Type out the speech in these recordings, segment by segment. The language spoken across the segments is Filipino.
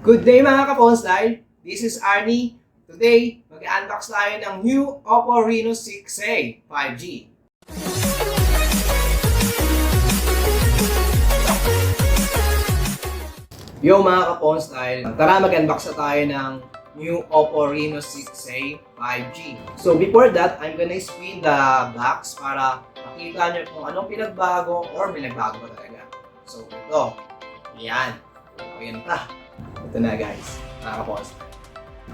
Good day mga ka-phone style! This is Arnie. Today, mag-unbox tayo ng new Oppo Reno 6A 5G. Yo mga ka-phone style, tara mag-unbox na tayo ng new Oppo Reno 6A 5G. So before that, I'm gonna spin the box para makita nyo kung anong pinagbago or may nagbago pa talaga. So ito, yan. Ayan pa. Ito na guys, mga ka-phone style.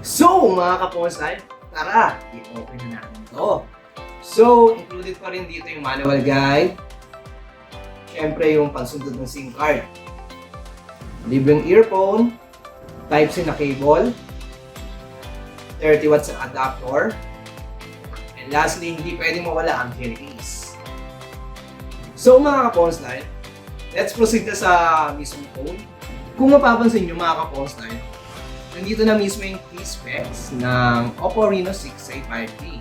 So mga ka-phone style, tara, i-open na natin ito. So, included pa rin dito yung manual guide. Siyempre yung pansundot ng SIM card. Libreng earphone, Type-C na cable, 30 watts na adapter, and lastly, hindi pwedeng mawala ang earpiece. So mga ka-phone style, let's proceed na sa mismong phone. Kung mapapansin nyo mga ka-phone style, nandito na mismo yung key specs ng Oppo Reno 6A 5G.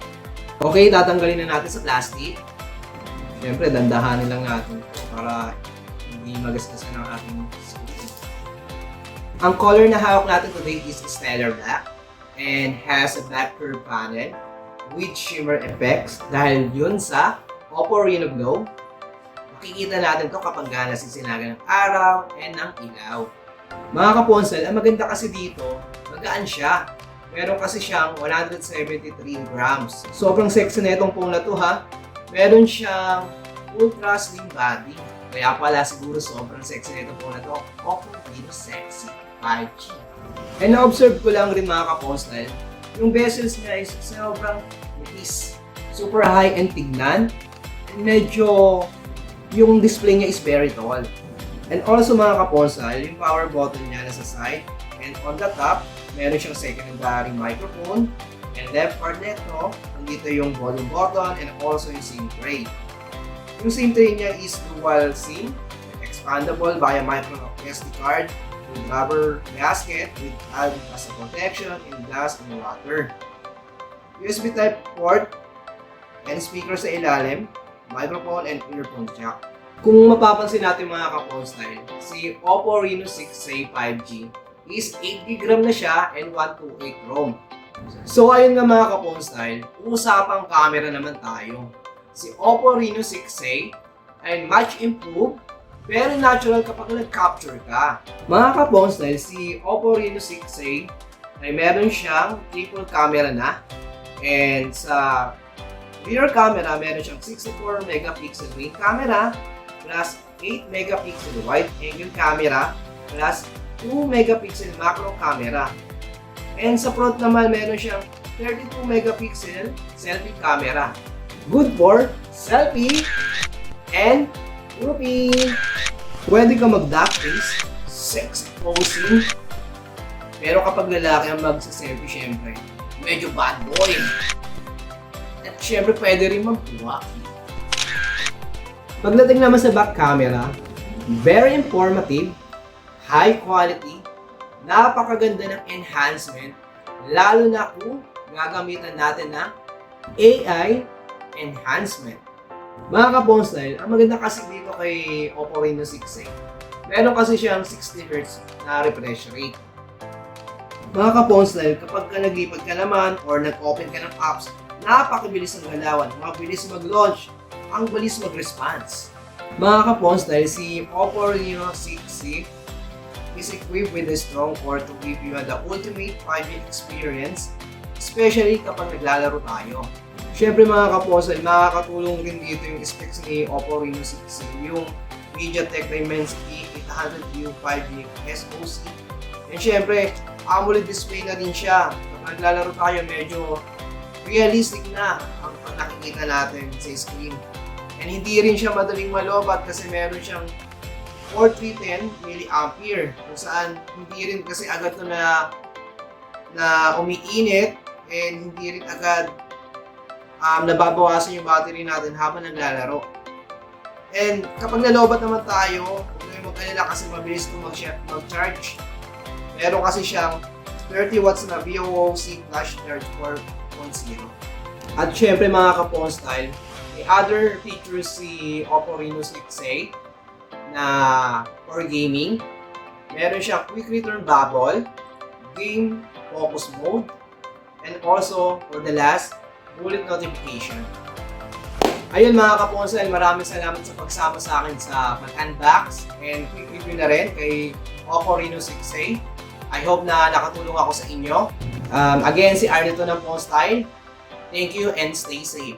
Okay, tatanggalin na natin sa plastic. Siyempre, dandahanin lang natin para hindi magasgasan ang ating screen. Ang color na hawak natin today is Stellar Black and has a black curve panel with shimmer effects dahil yun sa Oppo Reno Glow. Makikita natin to kapag nasisinagan ng araw and ng ilaw. Mga ka-phone, ang maganda kasi dito, magaan siya. Meron kasi siyang 173 grams. Sobrang sexy na itong phone na to ha. Meron siyang ultra slim body. Kaya pala siguro sobrang sexy na itong phone na to. Oppo Reno Sexy 5G. And na-observe ko lang rin mga ka-phone, yung bezels niya is sobrang nipis. Super high-end tignan. And medyo yung display niya is very tall. And also mga ka-phone, yung power button niya nasa side. And on the top, meron siyang secondary microphone. And left part nito, nandito yung volume button and also yung SIM tray. Yung SIM tray niya is dual SIM, expandable via micro SD card, with rubber gasket with add as a protection in dust and water. USB type port and speaker sa ilalim, microphone and earphone jack. Kung mapapansin natin mga ka-phone style, si Oppo Reno 6A 5G is 8GB RAM na siya and 128 ROM. So ayun nga mga ka-phone style, usapang camera naman tayo. Si Oppo Reno 6A ay much improved, very natural kapag nag-capture ka. Mga ka-phone style, si Oppo Reno 6A ay meron siyang triple camera na, and sa rear camera meron siyang 64 megapixel main camera plus 8 megapixel wide angle camera plus 2 megapixel macro camera. And sa front naman meron siyang 32 megapixel selfie camera. Good for selfie and grouping. Pwede ka mag-duck face, sexy posing. Pero kapag lalaki ang magsa-selfie, syempre, medyo bad boy. At syempre pwede rin mag-walkie. Pagdating naman sa back camera, very informative, high quality, napakaganda ng enhancement, lalo na kung gagamitan natin ng AI enhancement. Mga ka-phone style, ang maganda kasi dito kay Oppo Reno 6A, meron kasi siyang 60Hz na refresh rate. Mga ka-phone style, kapag naglipad ka naman or nag-open ka ng apps, napakabilis ng galawan, mabilis mag-launch, ang bilis mag-response. Mga ka-phone style, si Oppo Reno 6C is equipped with a strong core to give you the ultimate 5G experience, especially kapag naglalaro tayo. Siyempre mga ka-phone style, makakatulong rin dito yung specs ni Oppo Reno 6C, yung MediaTek Dimensity 800U 5G SoC. And siyempre, AMOLED display na din siya. Kapag naglalaro tayo, medyo realistic na ang nakikita natin sa screen. And hindi rin siya madaling malobat kasi meron siyang 4310 mAh kung saan hindi rin kasi agad na umiinit and hindi rin agad nababawasan yung battery natin habang naglalaro. And kapag nalobat naman tayo, huwag na mag-alala kasi mabilis itong mag-charge. Meron kasi siyang 30 watts na VOOC flash charge 4.0. At syempre mga ka-phone style, may other features si Oppo Reno 6A na for gaming. Meron siyang quick return bubble game focus mode, and also for the last, bullet notification. Ayun mga kaponsel, maraming salamat sa pagsama sa akin sa pag-unbox and quick review na rin kay Oppo Reno 6A. I hope na nakatulong ako sa inyo. Again, si Arnito ng Phone Style. Thank you and stay safe.